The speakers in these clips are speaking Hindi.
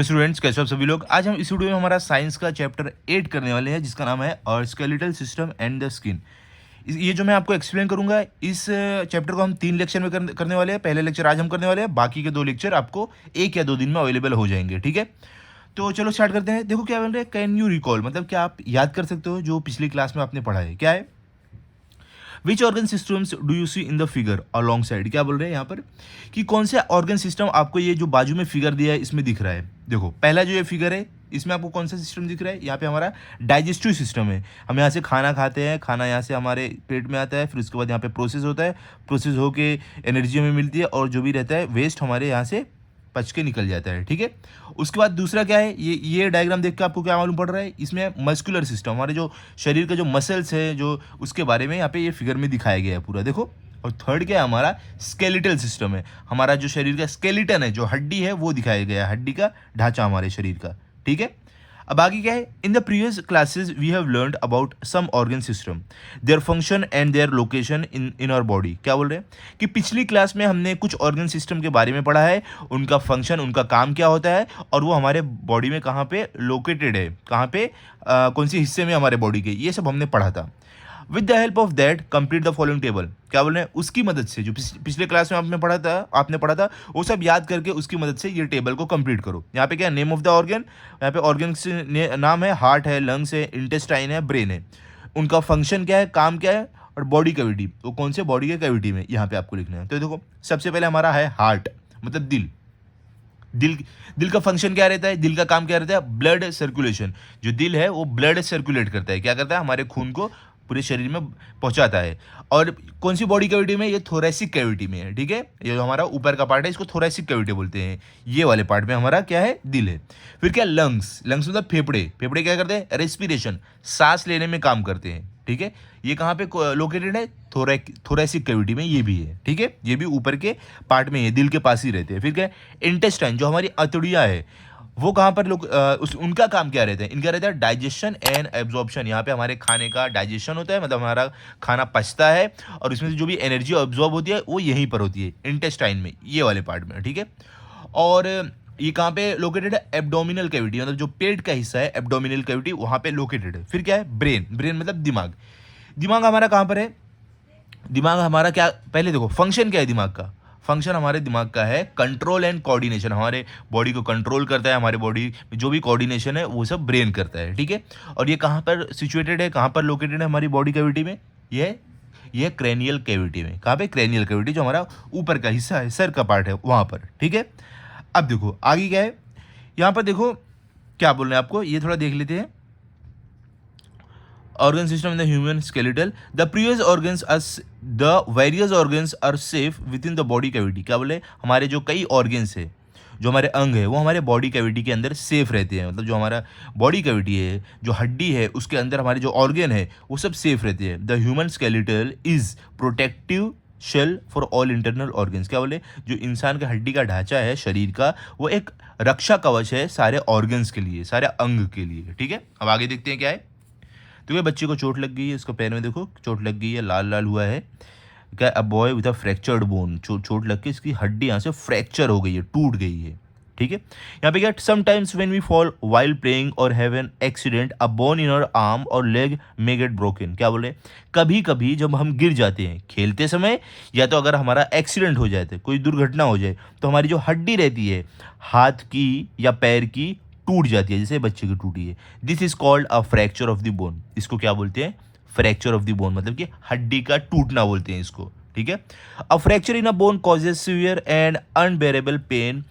हेलो स्टूडेंट्स, कैसे हो आप सभी लोग। आज हम इस वीडियो में हमारा साइंस का चैप्टर 8 करने वाले हैं, जिसका नाम है और skeletal system and the skin. ये जो मैं आपको एक्सप्लेन करूंगा, इस चैप्टर को हम 3 लेक्चर में करने वाले हैं। पहले लेक्चर आज हम करने वाले हैं, बाकी के 2 लेक्चर आपको 1 या 2 दिन में अवेलेबल हो जाएंगे। ठीक है, तो चलो स्टार्ट करते हैं। देखो क्या बोल रहे हैं, कैन यू रिकॉल, मतलब क्या आप याद कर सकते हो जो पिछली क्लास में आपने पढ़ा है। क्या है, which organ systems do you see in the figure alongside. क्या बोल रहे हैं यहाँ पर कि कौन से ऑर्गन सिस्टम आपको ये जो बाजू में फिगर दिया है इसमें दिख रहा है। देखो पहला जो ये फिगर है इसमें आपको कौन सा सिस्टम दिख रहा है। यहाँ पे हमारा डाइजेस्टिव सिस्टम है। हम यहाँ से खाना खाते हैं, खाना यहाँ से हमारे पेट में आता है, फिर उसके बाद यहाँ पे प्रोसेस होता है, प्रोसेस होके एनर्जी हमें मिलती है और जो भी रहता है वेस्ट हमारे यहाँ से पच के निकल जाता है। ठीक है, उसके बाद दूसरा क्या है, ये डायग्राम देख के आपको क्या मालूम पड़ रहा है, इसमें मस्कुलर सिस्टम, हमारे जो शरीर का जो मसल्स है जो उसके बारे में यहाँ पे ये फिगर में दिखाया गया है पूरा। देखो, और थर्ड क्या है, हमारा स्केलेटल सिस्टम है। हमारा जो शरीर का स्केलेटन है, जो हड्डी है, वो दिखाया गया है, हड्डी का ढांचा हमारे शरीर का। ठीक है, अब आगे क्या है, in the previous classes we have learned about some organ system, their function and their location in our body. क्या बोल रहे हैं कि पिछली क्लास में हमने कुछ ऑर्गन सिस्टम के बारे में पढ़ा है, उनका फंक्शन, उनका काम क्या होता है और वो हमारे बॉडी में कहाँ पे लोकेटेड है, कहाँ पे कौन सी हिस्से में हमारे बॉडी के, ये सब हमने पढ़ा था। With the help of that complete the following table. क्या बोल रहे हैं, उसकी मदद से, जो पिछले क्लास में आपने पढ़ा था वो सब याद करके उसकी मदद से ये टेबल को कंप्लीट करो। यहाँ पे क्या है, नेम ऑफ द ऑर्गन, यहाँ पे ऑर्गन से नाम है, हार्ट है, लंग्स है, इंटेस्टाइन है, ब्रेन है, उनका फंक्शन क्या है, काम क्या है, और बॉडी कैविटी, वो कौन से बॉडी के कैविटी में यहाँ पे आपको लिखना है। तो देखो सबसे पहले हमारा है हार्ट, मतलब दिल। दिल दिल का फंक्शन क्या रहता है, दिल का काम क्या रहता है, ब्लड सर्कुलेशन। जो दिल है वो ब्लड सर्कुलेट करता है, क्या करता है, हमारे खून को पूरे शरीर में पहुंचाता है। और कौन सी बॉडी कैविटी में, ये थोरेसिक कैविटी में है। ठीक है, ये जो हमारा ऊपर का पार्ट है इसको थोरेसिक कैविटी बोलते हैं। ये वाले पार्ट में हमारा क्या है, दिल है। फिर क्या, लंग्स, लंग्स मतलब फेफड़े। फेफड़े क्या करते हैं, रेस्पिरेशन, सांस लेने में काम करते हैं। ठीक है, ये कहाँ पे लोकेटेड है, थोरेसिक कैविटी में ये भी है। ठीक है, ये भी ऊपर के पार्ट में है, दिल के पास ही रहते हैं। फिर क्या, इंटेस्टाइन, जो हमारी अतड़ियाँ है, वो कहाँ पर लोग उनका काम क्या रहता है, इनका रहता है डाइजेशन एंड एब्जॉर्प्शन। यहाँ पे हमारे खाने का डाइजेशन होता है, मतलब हमारा खाना पचता है और इसमें से जो भी एनर्जी ऑब्जॉर्ब होती है वो यहीं पर होती है, इंटेस्टाइन में, ये वाले पार्ट में। ठीक है, और ये कहाँ पे लोकेटेड है, एब्डोमिनल कैविटी, मतलब जो पेट का हिस्सा है, एब्डोमिनल कैविटी, वहाँ पे लोकेटेड है। फिर क्या है, ब्रेन, ब्रेन मतलब दिमाग। दिमाग हमारा कहाँ पर है, दिमाग हमारा क्या, पहले देखो फंक्शन क्या है दिमाग का। फंक्शन हमारे दिमाग का है कंट्रोल एंड कोऑर्डिनेशन, हमारे बॉडी को कंट्रोल करता है, हमारे बॉडी में जो भी कोऑर्डिनेशन है वो सब ब्रेन करता है। ठीक है, और ये कहाँ पर सिचुएटेड है, कहाँ पर लोकेटेड है हमारी बॉडी कैविटी में, ये क्रेनियल कैविटी में। कहाँ पे, क्रेनियल कैविटी, जो हमारा ऊपर का हिस्सा है, सर का पार्ट है, वहाँ पर। ठीक है, अब देखो आगे क्या है, यहाँ पर देखो क्या बोल रहे हैं आपको, ये थोड़ा देख लेते हैं। organ system in the human skeletal, the previous organs are the various organs are safe within the body cavity। क्या बोले, हमारे जो कई organs है, जो हमारे अंग है, वो हमारे बॉडी कैविटी के अंदर सेफ रहते हैं। मतलब जो हमारा बॉडी कैविटी है, जो हड्डी है, उसके अंदर हमारे जो ऑर्गन है वो सब सेफ रहते हैं। The human skeletal is protective shell for all internal organs. क्या बोले, जो इंसान का हड्डी का ढांचा है शरीर का, वो एक रक्षा कवच है सारे ऑर्गन्स के लिए, सारे अंग के लिए। ठीक है, अब आगे देखते हैं क्या है। तो ये बच्चे को चोट लग गई है, इसको पैर में देखो चोट लग गई है, लाल लाल हुआ है। क्या, a boy with a fractured bone, चोट लग के इसकी हड्डी यहाँ से फ्रैक्चर हो गई है, टूट गई है। ठीक है, यहाँ पे क्या, sometimes when we fall while playing और have an accident, a bone in our arm और लेग मे गेट ब्रोकन। क्या बोले, कभी कभी जब हम गिर जाते हैं खेलते समय, या तो अगर हमारा एक्सीडेंट हो जाए, तो कोई दुर्घटना हो जाए, तो हमारी जो हड्डी रहती है हाथ की या पैर की टूट जाती है, जैसे बच्चे की टूटी है। This is called a fracture of the bone. इसको क्या बोलते हैं, फ्रैक्चर ऑफ द बोन, मतलब कि हड्डी का टूटना बोलते हैं इसको। ठीक है, a fracture in a bone causes severe and unbearable pain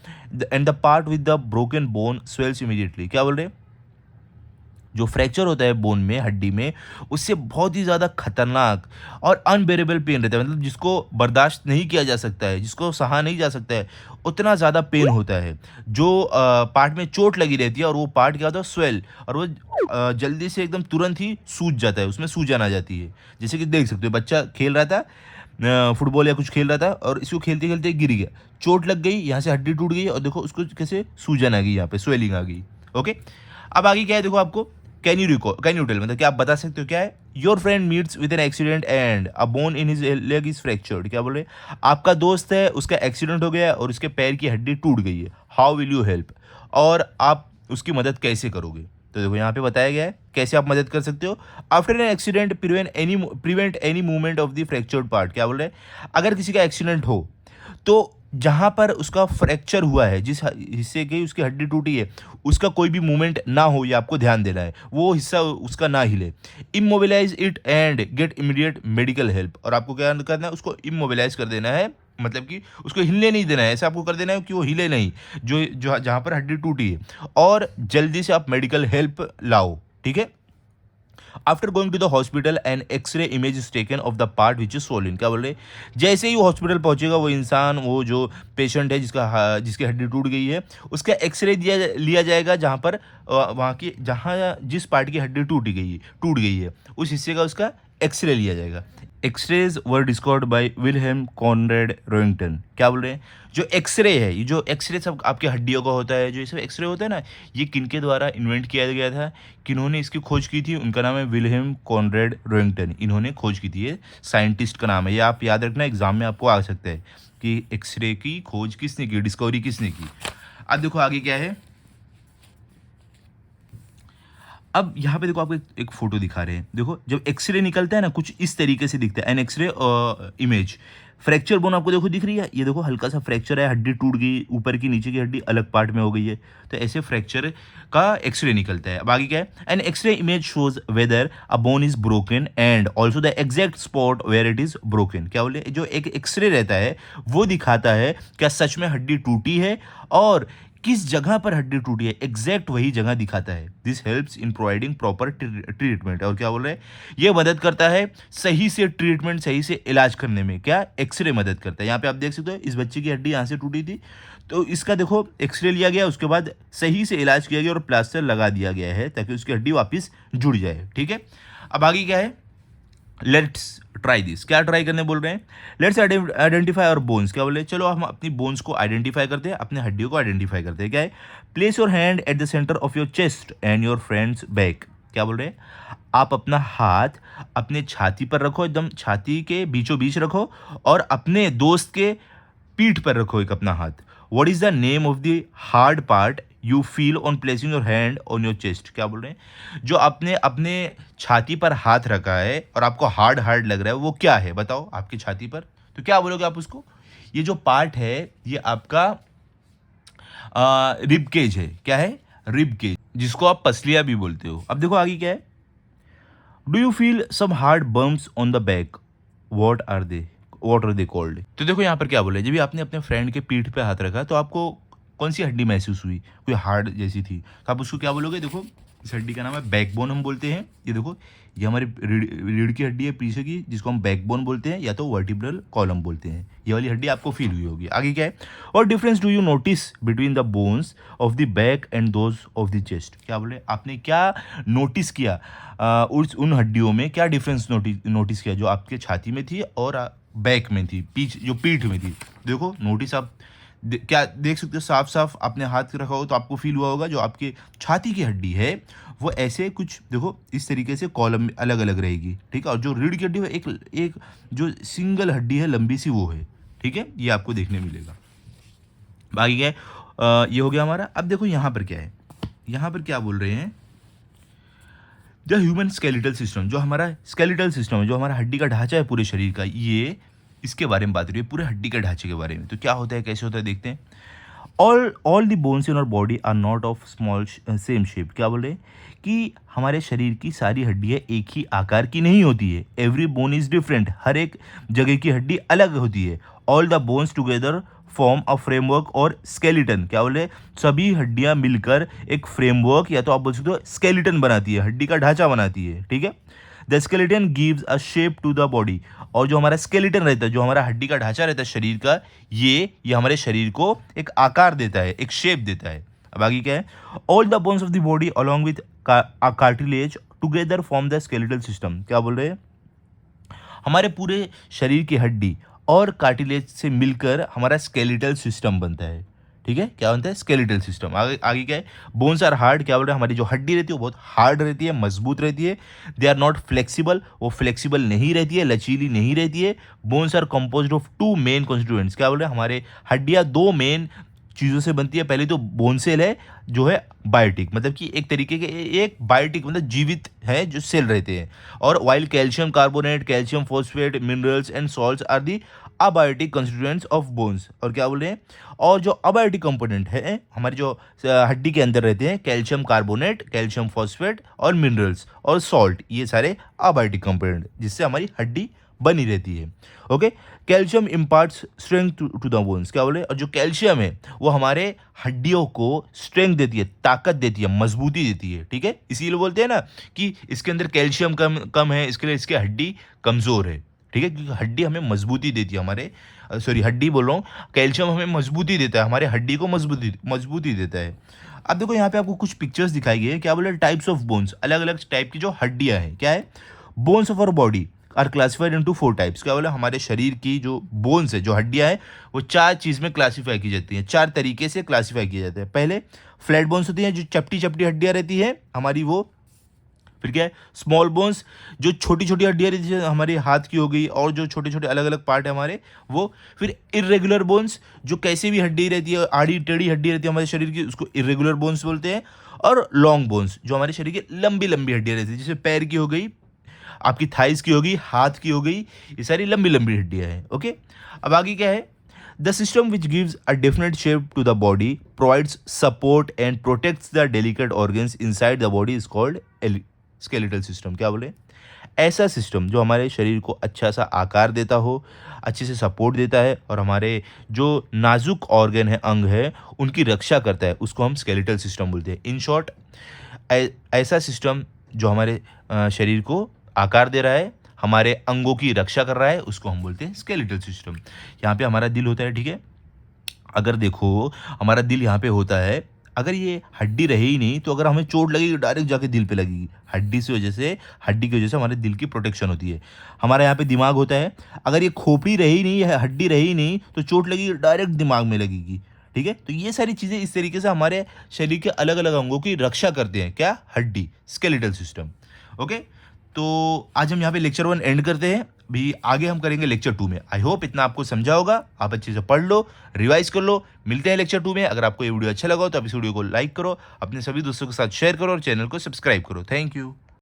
and the part with the broken bone swells immediately. क्या बोल रहे हैं, जो फ्रैक्चर होता है बोन में, हड्डी में, उससे बहुत ही ज़्यादा खतरनाक और अनबेरेबल पेन रहता है, मतलब जिसको बर्दाश्त नहीं किया जा सकता है, जिसको सहा नहीं जा सकता है, उतना ज़्यादा पेन होता है। जो पार्ट में चोट लगी रहती है और वो पार्ट क्या होता है, स्वेल, और वो जल्दी से एकदम तुरंत ही सूज जाता है, उसमें सूजन आ जाती है। जैसे कि देख सकते हो, बच्चा खेल रहा था फुटबॉल या कुछ खेल रहा था और इसको खेलते खेलते गिर गया, चोट लग गई, यहाँ से हड्डी टूट गई और देखो उसको कैसे सूजन आ गई, यहाँ पे स्वेलिंग आ गई। ओके, अब आगे क्या है देखो आपको, कैन यू टेल, मतलब क्या आप बता सकते हो क्या है? Your friend meets with an accident and a bone in his leg is fractured. क्या बोल रहे हैं? आपका दोस्त है, उसका एक्सीडेंट हो गया और उसके पैर की हड्डी टूट गई है। How will you help? और आप उसकी मदद कैसे करोगे? तो देखो यहाँ पे बताया गया है कैसे आप मदद कर सकते हो। After an accident prevent any movement of the fractured part. क्या बोल रहे हैं? अगर किसी का एक्सीडेंट हो तो जहाँ पर उसका फ्रैक्चर हुआ है, जिस हिस्से की उसकी हड्डी टूटी है, उसका कोई भी मूवमेंट ना हो, ये आपको ध्यान देना है, वो हिस्सा उसका ना हिले। Immobilise it and get immediate medical help. और आपको क्या करना है? उसको इमोबिलाइज कर देना है, मतलब कि उसको हिलने नहीं देना है, ऐसा आपको कर देना है कि वो हिले नहीं, जो जो जहाँ पर हड्डी टूटी है, और जल्दी से आप मेडिकल हेल्प लाओ। ठीक है? After going to the hospital and x-ray image is taken of the part which is swollen. क्या बोल रहे? जैसे ही वो हॉस्पिटल पहुंचेगा, वो इंसान, वो जो पेशेंट है जिसकी हड्डी टूट गई है, उसका एक्सरे लिया जाएगा, जहाँ पर वहाँ की जहाँ जिस पार्ट की हड्डी टूट गई है उस हिस्से का उसका एक्सरे लिया जाएगा। X-rays were discovered by Wilhelm Conrad Roentgen. क्या बोल रहे हैं? जो एक्सरे है, ये जो एक्सरे सब आपके हड्डियों का होता है, जो ये सब एक्सरे होता है ना, ये किनके द्वारा इन्वेंट किया गया था? किन्होंने इसकी खोज की थी? उनका नाम है विलहेम कॉनरेड रोइंगटन। इन्होंने खोज की थी, ये साइंटिस्ट का नाम है। ये आप याद रखना, एग्जाम में आपको आ सकता है कि एक्सरे की खोज किसने की, डिस्कवरी किसने की। अब देखो आगे क्या है। अब यहाँ पे देखो आपको एक फोटो दिखा रहे हैं। देखो जब एक्सरे निकलता है ना, कुछ इस तरीके से दिखता है, an x-ray image. Fracture bone आपको देखो दिख रही है, ये देखो हल्का सा फ्रैक्चर है, हड्डी टूट गई, ऊपर की नीचे की हड्डी अलग पार्ट में हो गई है। तो ऐसे फ्रैक्चर का एक्सरे निकलता है। अब आगे क्या है? An x-ray image shows whether a bone is broken and also the exact spot where it is broken. क्या बोले? जो एक एक्सरे रहता है वो दिखाता है क्या सच में हड्डी टूटी है और किस जगह पर हड्डी टूटी है, एग्जैक्ट वही जगह दिखाता है। This helps in providing proper treatment. और क्या बोल रहे हैं? ये मदद करता है सही से ट्रीटमेंट, सही से इलाज करने में। क्या? एक्सरे मदद करता है। यहाँ पे आप देख सकते हो, इस बच्चे की हड्डी यहाँ से टूटी थी, तो इसका देखो एक्सरे लिया गया, उसके बाद सही से इलाज किया गया और प्लास्टर लगा दिया गया है ताकि उसकी हड्डी वापस जुड़ जाए। ठीक है? अब आगे क्या है? Let's try this. क्या ट्राई करने बोल रहे हैं? लेट्स आइडेंटिफाई और बोन्स। क्या बोल रहे हैं? चलो हम अपनी बोन्स को आइडेंटिफाई करते हैं, अपने हड्डियों को आइडेंटिफाई करते हैं। क्या है? Place your hand at the centre of your chest and your friends back. क्या बोल रहे हैं? आप अपना हाथ अपने छाती पर रखो, एकदम छाती के बीचों बीच रखो, और अपने दोस्त के पीठ पर रखो एक अपना हाथ। What is the name of the hard part you feel on placing your hand on your chest. क्या बोल रहे हैं? जो आपने अपने छाती पर हाथ रखा है और आपको हार्ड हार्ड लग रहा है, वो क्या है बताओ? आपकी छाती पर, तो क्या बोलोगे आप उसको? ये जो पार्ट है ये आपका रिब केज है। क्या है? रिब केज, जिसको आप पसलिया भी बोलते हो। अब देखो आगे क्या है। Do you feel some hard bumps on the back? What are they called? तो देखो यहाँ पर क्या बोले, जब भी आपने अपने फ्रेंड के पीठ पे हाथ रखा तो आपको कौन सी हड्डी महसूस हुई? कोई हार्ड जैसी थी, तो आप उसको क्या बोलोगे? देखो इस हड्डी का नाम है बैकबोन, हम बोलते हैं। ये देखो, ये हमारी रीढ़ की हड्डी है पीछे की, जिसको हम बैकबोन बोलते हैं, या तो वर्टिब्रल कॉलम बोलते हैं। ये वाली हड्डी आपको फील हुई होगी। आगे क्या है? और difference do you notice between the bones of the back and those of the chest? क्या बोले? आपने क्या नोटिस किया? उन हड्डियों में क्या डिफरेंस नोटिस किया जो आपके छाती में थी और बैक में थी, जो पीठ में थी? देखो नोटिस आप क्या देख सकते हो, साफ साफ आपने हाथ रखा हो तो आपको फील हुआ होगा जो आपके छाती की हड्डी है वो ऐसे कुछ देखो इस तरीके से कॉलम में अलग अलग रहेगी। ठीक है? और जो रीढ़ की हड्डी है एक जो सिंगल हड्डी है लंबी सी, वो है। ठीक है? ये आपको देखने मिलेगा। बाकी क्या है? ये हो गया हमारा। अब देखो यहाँ पर क्या है, यहाँ पर क्या बोल रहे हैं? द ह्यूमन स्केलेटल सिस्टम, जो हमारा स्केलेटल सिस्टम है, जो हमारा हड्डी का ढांचा है पूरे शरीर का, ये इसके बारे में बात हो रही है, पूरे हड्डी के ढांचे के बारे में। तो क्या होता है, कैसे होता है, देखते हैं। All the bones in our body are not of small same shape. क्या बोल रहे हैं? कि हमारे शरीर की सारी हड्डियाँ एक ही आकार की नहीं होती है। एवरी बोन इज डिफरेंट, हर एक जगह की हड्डी अलग होती है। All the bones together form a framework और स्केलेटन। क्या बोले? सभी हड्डियां मिलकर एक फ्रेमवर्क, या तो आप बोल सकते हो स्केलेटन बनाती है, हड्डी का ढांचा बनाती है। ठीक है? The skeleton gives a shape to the body. और जो हमारा स्केलेटन रहता है, जो हमारा हड्डी का ढांचा रहता है शरीर का, ये हमारे शरीर को एक आकार देता है, एक शेप देता है। अब आगे क्या है? All the bones of the body along with cartilage together form the skeletal system. क्या बोल रहे हैं? हमारे पूरे शरीर की हड्डी और कार्टिलेज से मिलकर हमारा स्केलेटल सिस्टम बनता है। ठीक है, क्या बनता है स्केलेटल सिस्टम। आगे आगे क्या है, बोन्स आर हार्ड, क्या बोल रहे हैं हमारी जो हड्डी रहती है वो बहुत हार्ड रहती है, मजबूत रहती है। दे आर नॉट फ्लेक्सिबल, वो फ्लेक्सिबल नहीं रहती है, लचीली नहीं रहती है। Bones are composed of two main constituents, क्या बोल रहे हैं हमारे हड्डियाँ दो मेन चीज़ों से बनती है। पहले तो बोन सेल है जो है बायोटिक, मतलब कि एक तरीके के एक बायोटिक मतलब जीवित है जो सेल रहते हैं। और while calcium carbonate, calcium phosphate, minerals and salts are the abiotic constituents of bones. और क्या बोल रहे हैं, और जो अबायोटिक कंपोनेंट है हमारी जो हड्डी के अंदर रहते हैं, कैल्शियम कार्बोनेट, कैल्शियम फॉस्फेट और मिनरल्स और सॉल्ट, ये सारे अबायोटिक कंपोनेंट जिससे हमारी हड्डी बनी रहती है। Okay, calcium imparts strength to the bones, क्या बोले, और जो कैल्शियम है वो हमारे हड्डियों को स्ट्रेंथ देती है, ताकत देती है, मजबूती देती है। ठीक है, इसीलिए बोलते हैं ना कि इसके अंदर कैल्शियम कम कम है, इसके लिए इसकी हड्डी कमज़ोर है। ठीक है, क्योंकि हड्डी हमें मजबूती देती है, हमारे सॉरी हड्डी बोल रहा हूँ, कैल्शियम हमें मजबूती देता है, हमारे हड्डी को मजबूती देता है। अब देखो यहाँ पे आपको कुछ पिक्चर्स दिखाई गई है, क्या बोले, टाइप्स ऑफ बोन्स, अलग अलग टाइप की जो हड्डियाँ हैं। क्या है, bones of our body are classified into 4 types, क्या बोला, हमारे शरीर की जो बोन्स है, जो हड्डियां हैं, वो 4 चीज़ में क्लासीफाई की जाती हैं, 4 तरीके से क्लासीफाई किए जाते हैं। पहले फ्लैट बोन्स होती हैं, जो चपटी चपटी हड्डियां रहती है हमारी वो। फिर क्या है, स्मॉल बोन्स, जो छोटी छोटी हड्डियां रहती है, हमारे हाथ की हो गई और जो छोटे छोटे अलग अलग पार्ट है हमारे वो। फिर इरेगुलर बोन्स, जो कैसे भी हड्डी रहती है, आड़ी टेढ़ी हड्डी रहती है हमारे शरीर की, उसको इरेगुलर बोन्स बोलते हैं। और लॉन्ग बोन्स, जो हमारे शरीर की लंबी लंबी हड्डियां रहती है, जैसे पैर की हो गई, आपकी थाइस की होगी, हाथ की हो गई, ये सारी लंबी लंबी हड्डियां हैं। ओके, अब आगे क्या है, the system which gives a definite shape to the body, provides support and protects the delicate organs inside the body is called skeletal system. क्या बोले, ऐसा सिस्टम जो हमारे शरीर को अच्छा सा आकार देता हो, अच्छे से सपोर्ट देता है और हमारे जो नाजुक ऑर्गन है, अंग है, उनकी रक्षा करता है, उसको हम स्केलेटल सिस्टम बोलते हैं। इन शॉर्ट, ऐसा सिस्टम जो हमारे शरीर को आकार दे रहा है, हमारे अंगों की रक्षा कर रहा है, उसको हम बोलते हैं स्केलेटल सिस्टम। यहाँ पे हमारा दिल होता है, ठीक है, अगर देखो हमारा दिल यहाँ पे होता है, अगर ये हड्डी रही ही नहीं तो अगर हमें चोट लगेगी डायरेक्ट जाके दिल पे लगेगी। हड्डी की वजह से हमारे दिल की प्रोटेक्शन होती है। हमारा यहाँ पे दिमाग होता है, अगर ये खोपड़ी रही नहीं, हड्डी रही नहीं तो चोट लगेगी डायरेक्ट दिमाग में लगेगी। ठीक है, तो ये सारी चीज़ें इस तरीके से हमारे शरीर के अलग अलग अंगों की रक्षा करते हैं, क्या, हड्डी, स्केलेटल सिस्टम। ओके, तो आज हम यहाँ पे लेक्चर 1 एंड करते हैं, भी आगे हम करेंगे लेक्चर 2 में। आई होप इतना आपको समझा होगा, आप अच्छे से पढ़ लो, रिवाइज कर लो। मिलते हैं लेक्चर 2 में। अगर आपको ये वीडियो अच्छा लगा हो तो आप इस वीडियो को लाइक करो, अपने सभी दोस्तों के साथ शेयर करो और चैनल को सब्सक्राइब करो। Thank you.